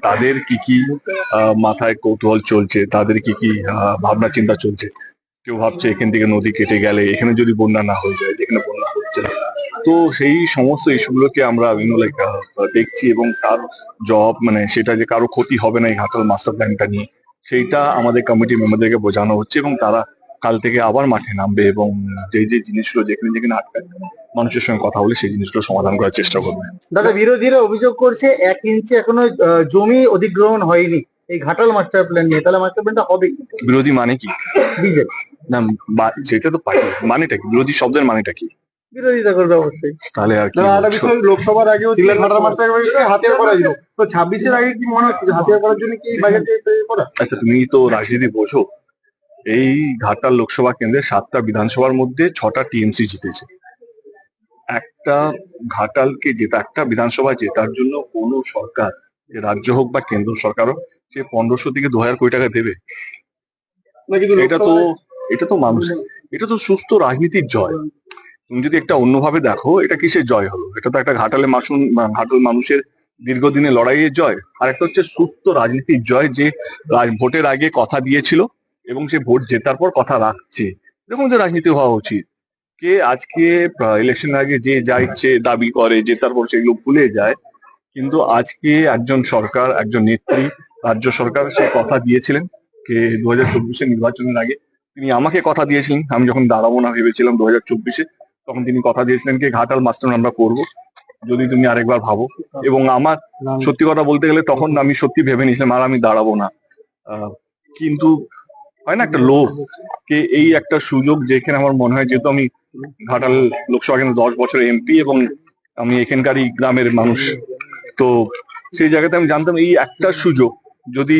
তাদের কি কি মাথায় কৌতূহল চলছে, তাদের কি কি ভাবনা চিন্তা চলছে। কেউ ভাবছে এখান থেকে নদী কেটে গেলে এখানে যদি বন্যা না হয়ে যায়, যেখানে বন্যা হচ্ছে না। তো সেই সমস্ত ইস্যুগুলোকে আমরা লাইক দেখছি, এবং তার জবাব মানে সেটা যে কারো ক্ষতি হবে না এই ঘাটাল মাস্টার প্ল্যানটা নিয়ে, সেইটা আমাদের কমিটি মেম্বারদেরকে বোঝানো হচ্ছে, এবং তারা কাল থেকে আবার মাঠে নামবে এবং যে যে জিনিসগুলো যেখানে যেখানে আটকায় মানুষের সঙ্গে কথা বলে সেই জিনিসগুলো সমাধান করার চেষ্টা করবে। দাদা, বিরোধীরা অভিযোগ করছে 1 ইঞ্চি এখনো জমি অধিগ্রহণ হয়নি এই ঘাটাল মাস্টার প্ল্যান নিয়ে, তাহলে মাস্টার প্ল্যানটা হবে কি? বিরোধী মানে কি? বিজেপি। না, সেটা তো পাই, মানেটা কি? বিরোধী শব্দের মানেটা কি? বিরোধিতা করবে অবশ্যই। তাহলে আর কি? লোকসভার আগে হাতিয়ার করা যেত, তো 26-এর আগে কি মনে হচ্ছে হাতিয়ার করার জন্য কি বাজেট তৈরি করা? আচ্ছা, তুমি তো রাজনীতি বোঝো। এই ঘাটাল লোকসভা কেন্দ্রে 7টা বিধানসভার মধ্যে 6টা টিএমসি জিতেছে। একটা ঘাটালকে জেতা, একটা বিধানসভা জেতার জন্য কোনো সরকার, যে রাজ্য হোক বা কেন্দ্র সরকার হোক, সে 1500 থেকে 2000 কোটি টাকা দেবে? এটা তো মানুষ, এটা তো সুস্থ রাজনীতির জয়। তুমি যদি একটা অন্যভাবে দেখো, এটা কিসের জয় হলো? এটা তো একটা ঘাটাল মানুষের দীর্ঘদিনের লড়াইয়ের জয়। আর একটা হচ্ছে সুস্থ রাজনীতির জয়, যে ভোটের আগে কথা দিয়েছিল এবং সে ভোট জেতার পর কথা রাখছে। এরকম যে রাজনীতি হওয়া উচিত। কে আজকে ইলেকশন আগে যে যা ইচ্ছে দাবি করে, জেতার পর সেগুলো ভুলে যায়। কিন্তু আজকে একজন সরকার, একজন নেত্রী, রাজ্য সরকার, সে কথা দিয়েছিলেন কে 2024-এর নির্বাচনের আগে তিনি আমাকে কথা দিয়েছিলেন। আমি যখন দাঁড়াবো না ভেবেছিলাম 2024-এ, তখন তিনি কথা দিয়েছিলেন কি ঘাটাল মাস্টার আমরা করবো যদি তুমি আরেকবার ভাবো। এবং আমার সত্যি কথা বলতে গেলে তখন আমি সত্যি ভেবে নিয়েছিলাম আর আমি দাঁড়াবো না। কিন্তু হয় না একটা লোভ, কে এই একটা সুযোগ, যেখানে আমার মনে হয়, যেহেতু আমি ঘাটাল লোকসভা কেন্দ্রে 10 বছরের এমপি এবং আমি এখানকারই গ্রামের মানুষ, তো সেই জায়গাতে আমি জানতাম এই একটা সুযোগ যদি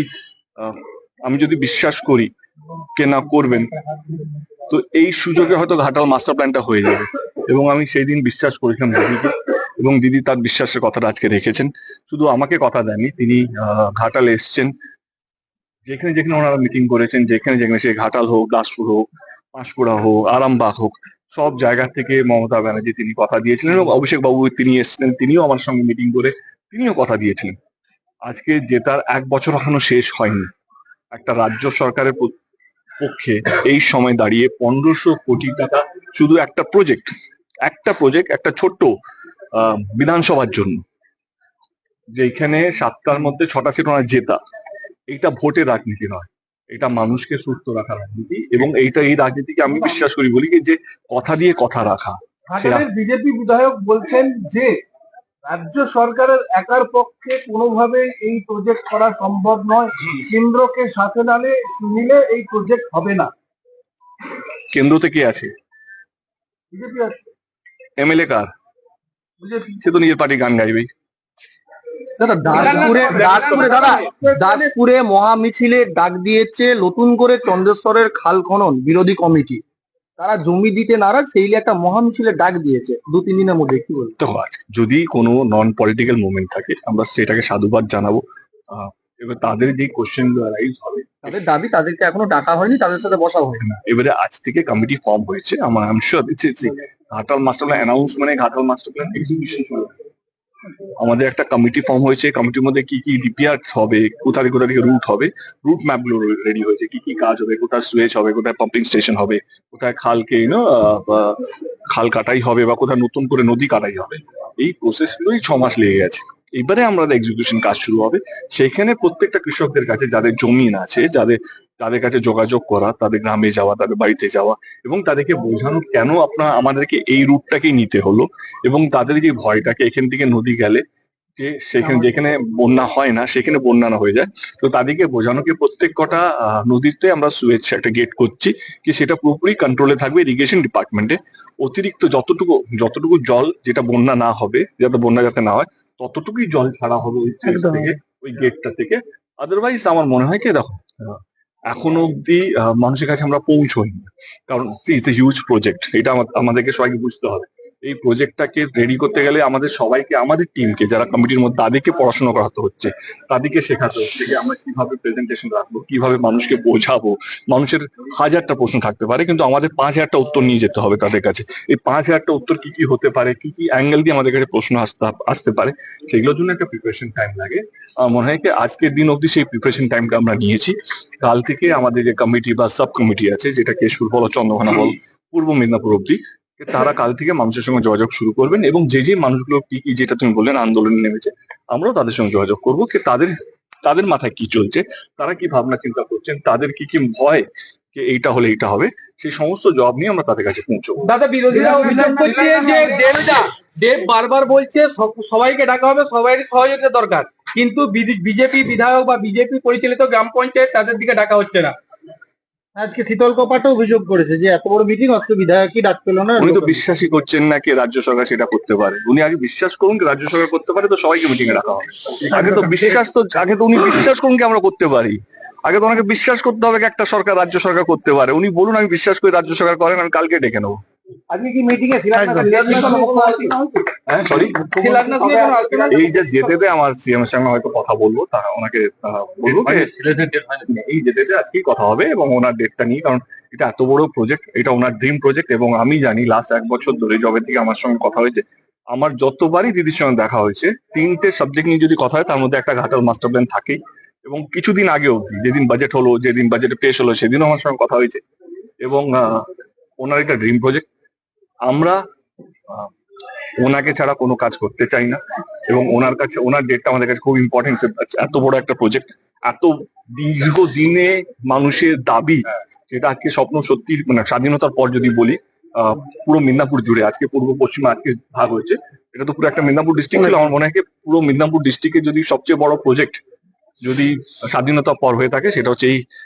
আমি যদি বিশ্বাস করি কে না করবেন, তো এই সুযোগে হয়তো ঘাটাল মাস্টার প্ল্যানটা হয়ে যাবে। এবং আমি সেই দিন বিশ্বাস করেছিলাম দিদিকে, এবং দিদি তার বিশ্বাসের কথাটা আজকে রেখেছেন। শুধু আমাকে কথা দেননি, তিনি ঘাটাল এসছেন, যেখানে যেখানে ওনারা মিটিং করেছেন, যেখানে যেখানে সে ঘাটাল হোক, দাসপুর হোক, পাঁশকুড়া হোক, আরামবাগ হোক, সব জায়গা থেকে মমতা ব্যানার্জি তিনি কথা দিয়েছিলেন, এবং অভিষেক বাবু তিনি এসেছিলেন, তিনিও আমার সঙ্গে মিটিং করে তিনিও কথা দিয়েছিলেন। আজকে জেতার 1 বছর এখনো শেষ হয়নি। একটা রাজ্য সরকারের পক্ষে এই সময় দাঁড়িয়ে 1500 কোটি টাকা শুধু একটা প্রজেক্ট, একটা ছোট্ট বিধানসভার জন্য, যেখানে 7টার মধ্যে 6টা সিট ওনার জেতা, এটা ভোটের রাজনীতি নয়, এটা মানুষকে সুস্থ রাখার রাজনীতি। এবং এই রাজনীতিকে আমি বিশ্বাস করি, বলি যে কথা দিয়ে কথা রাখা। বিজেপি বিধায়ক বলছেন যে রাজ্য সরকারের একার পক্ষে কোনোভাবেই এই প্রজেক্ট করা সম্ভব নয়, কেন্দ্রকে সাথে নিলে এই প্রজেক্ট হবে না। কেন্দ্রতে কে আছে? বিজেপি আছে। এমএলএ কার? সে তো নিজের পার্টি গান গাইবেই। দাসপুরে মহা মিছিলের ডাক দিয়েছে নতুন করে চন্দ্রেশ্বরের খাল খনন বিরোধী কমিটি। তারা জমি দিতে নারাজ, সেই একটা মহা মিছিলের ডাক দিয়েছে 2-3 দিনের মধ্যে। কি বলবো? তো যদি কোনো নন পলিটিক্যাল মুভমেন্ট থাকে, আমরা সেটাকে সাধুবাদ জানাবো। এবার তাদের যে কোশ্চেন রাইজ হবে, তাদের দাবি, তাদেরকে এখনো ডাকা হয়নি, তাদের সাথে বসা হয়নি। এবারে আজ থেকে কমিটি ফর্ম হয়েছে। আমার ঘাটাল মাস্টার প্ল্যান অ্যানাউন্স মানে ঘাটাল মাস্টার প্ল্যান এক্সিকিউশন শুরু। আমাদের একটা কমিটি ফর্ম হয়েছে, কমিটির মধ্যে কি কি ডিপিআর হবে, কোথা থেকে রুট হবে, রুট ম্যাপ গুলো রেডি হয়েছে, কি কি কাজ হবে, কোথায় সুয়েজ হবে, কোথায় পাম্পিং স্টেশন হবে, কোথায় খালকে খাল কাটাই হবে, বা কোথায় নতুন করে নদী কাটাই হবে। এই প্রসেস গুলোই 6 মাস লেগে গেছে। এবারে আমাদের এক্সিকিউশন কাজ শুরু হবে। সেখানে প্রত্যেকটা কৃষকদের কাছে, যাদের জমিন আছে, যাদের কাছে যোগাযোগ করা, তাদের গ্রামে যাওয়া, তাদের বাড়িতে যাওয়া, এবং তাদেরকে বোঝানো কেন আমাদেরকে এই রুটটাকেই নিতে হলো, এবং তাদের যে ভয়টাকে এখান থেকে নদী গেলে যে সেখানে যেখানে বন্যা হয় না সেখানে বন্যা না হয়ে যায়। তো তাদেরকে বোঝানো কি প্রত্যেক কটা নদীতে আমরা সুয়েজ একটা গেট করছি, কি সেটা পুরোপুরি কন্ট্রোলে থাকবে ইরিগেশন ডিপার্টমেন্টে। অতিরিক্ত যতটুকু জল, যেটা বন্যা না হবে, যাতে বন্যা যাতে না হয়, ততটুকুই জল ছাড়া হবে ওই থেকে, ওই গেটটা থেকে। আদারওয়াইজ আমার মনে হয় কি, দেখো এখনো অব্দি মানুষের কাছে আমরা পৌঁছইনি, কারণ ইটস এ হিউজ প্রজেক্ট। এটা আমাদেরকে সবাইকে বুঝতে হবে। এই প্রজেক্টটাকে রেডি করতে গেলে আমাদের সবাইকে, আমাদের টিমকে, যারা কমিটির মধ্যে, তাদেরকে পড়াশোনা করাতে হচ্ছে, তাদেরকে শেখাতে হচ্ছে যে আমরা কিভাবে প্রেজেন্টেশন রাখবো, কিভাবে মানুষকে বোঝাবো। মানুষের 1000টা প্রশ্ন থাকতে পারে, কিন্তু আমাদের 5000টা উত্তর নিয়ে যেতে হবে তাদের কাছে। এই 5000টা উত্তর কি কি হতে পারে, কি কি অ্যাঙ্গেল দিয়ে আমাদের কাছে প্রশ্ন আসতে পারে, সেগুলোর জন্য একটা প্রিপারেশন টাইম লাগে। আমার মনে হয় কি আজকের দিন অবধি সেই প্রিপারেশন টাইমটা আমরা নিয়েছি। কাল থেকে আমাদের যে কমিটি বা সাব কমিটি আছে, যেটা কেশপুর বল, চন্দ্রকোনা বল, পূর্ব মেদিনীপুর অব্দি, তারা কাল থেকে মানুষের সঙ্গে যোগাযোগ শুরু করবেন, এবং যে যে মানুষগুলো কি কি, যেটা তুমি বললেন আন্দোলনে নেমেছে, আমরাও তাদের সঙ্গে যোগাযোগ করবো কি তাদের তাদের মাথায় কি চলছে, তারা কি ভাবনা চিন্তা করছেন, তাদের কি কি ভয় যে এইটা হলে এইটা হবে, সেই সমস্ত জবাব নিয়ে আমরা তাদের কাছে পৌঁছবো। দাদা, বিরোধীরা অভিযোগ করছে যে দেব বারবার বলছে সবাইকে ডাকা হবে, সবাই সহযোগিতা দরকার, কিন্তু বিজেপি বিধায়ক বা বিজেপি পরিচালিত গ্রাম পঞ্চায়েত তাদের দিকে ডাকা হচ্ছে না। আজকে শীতল কপাটও অভিযোগ করেছে যে এত বড় মিটিং অথচ বিধায়কই ডাক পেল না। উনি তো বিশ্বাসই করছেন না কি রাজ্য সরকার সেটা করতে পারে। উনি আগে বিশ্বাস করুন কি রাজ্য সরকার করতে পারে, তো সবাইকে মিটিং এ রাখা হবে। আগে তো উনি বিশ্বাস করুন কি আমরা করতে পারি। আগে তো ওনাকে বিশ্বাস করতে হবে কি একটা সরকার, রাজ্য সরকার করতে পারে। উনি বলুন আমি বিশ্বাস করি রাজ্য সরকার করেন, আমি কালকে ডেকে নেবো। আজকে কি মিটিং এ হ্যাঁ সরি, এই যে যেতে আমার সিএম এর সঙ্গে হয়তো কথা বলবো, তারা ওনাকে বলবো এই যেতে আজকেই কথা হবে, এবং ওনার ডেটটা নিয়ে, কারণ এটা এত বড় প্রজেক্ট, এটা ওনার ড্রিম প্রজেক্ট। এবং আমি জানি লাস্ট 1 বছর ধরে জবে থেকে আমার সঙ্গে কথা হয়েছে, আমার যতবারই দিদির সঙ্গে দেখা হয়েছে, 3টে সাবজেক্ট নিয়ে যদি কথা হয় তার মধ্যে একটা ঘাটাল মাস্টার প্ল্যান থাকেই। এবং কিছুদিন আগে অব্দি, যেদিন বাজেট হলো, যেদিন বাজেটে পেশ হলো, সেদিনও আমার সঙ্গে কথা হয়েছে। এবং ওনার একটা ড্রিম প্রজেক্ট, আমরা ওনাকে ছাড়া কোনো কাজ করতে চাই না, এবং ওনার কাছে ওনার ডেটটা আমাদের কাছে খুব ইম্পর্টেন্ট। এত বড় একটা প্রজেক্ট, এত দীর্ঘদিনে মানুষের দাবি, যেটা আজকে স্বপ্ন সত্যি, মানে স্বাধীনতার পর যদি বলি, পুরো মিদনাপুর জুড়ে, আজকে পূর্ব পশ্চিমে আজকে ভাগ হয়েছে, এটা তো পুরো একটা মিদনাপুর ডিস্ট্রিক্ট ছিল। আমার মনে হয় পুরো মিদনাপুর ডিস্ট্রিক্টে যদি সবচেয়ে বড় প্রজেক্ট যদি স্বাধীনতার পর হয়ে থাকে, সেটা হচ্ছে এই